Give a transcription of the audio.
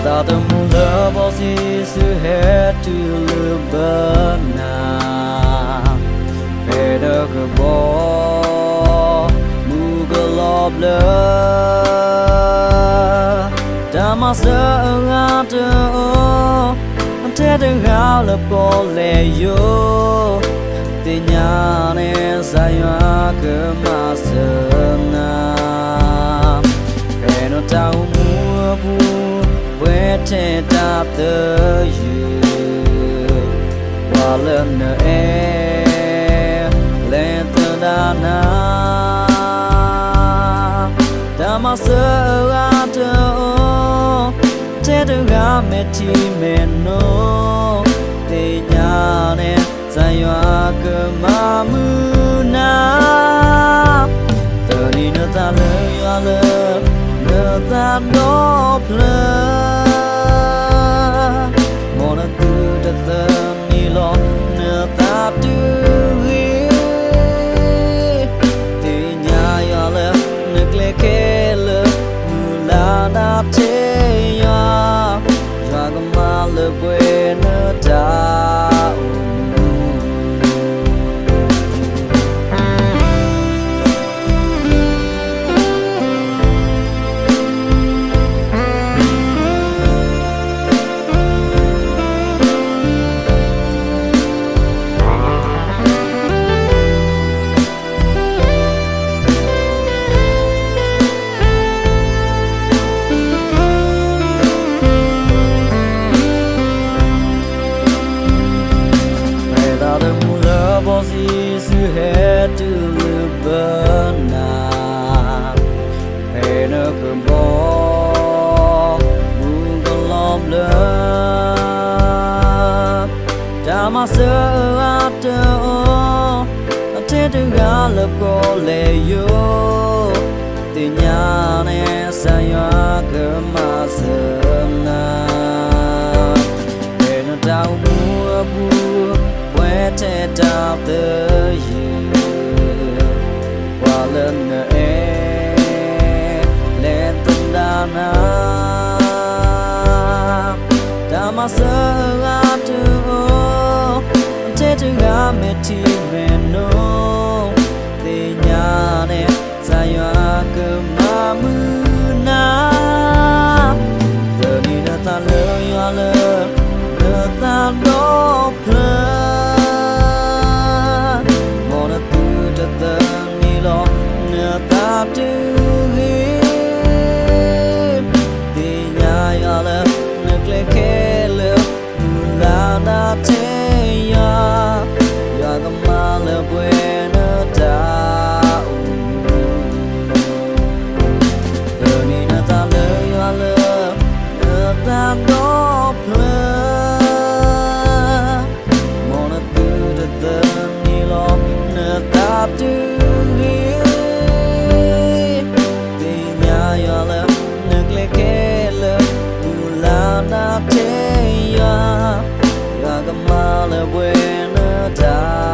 Without the love of Jesus who had to live but now better go Google of love Damasa ngata Ante dengar lepo leyo Tinyane saya kemasena Peno tahu muabu Wete tap the you Walam na lentana Damasa ngata Tedera meti meno Tinyane saya kemamuna Tadi neta leyale Neta noble Mona tu datang nilo Neta tuhi Tinya yale Neglekele Mula nateya Jaga male buena tau Jesus who had to live but now Pain of a ball Google of love Damasa after all Ate dengar lepo leyo Tinyane saya kemasena Peno tahu muabu Wete up the year While in the air Let them down Damasa ngata Tedera meti meno Tinyane saya kemamuna Tadi neta leyale Neta noble Tap to him Tinya yale Neglekele Mula nateya Yaga male buena tau Leni neta le yale Neta noble Mona tu datang nilo Netap to Teya, yaga male buena da.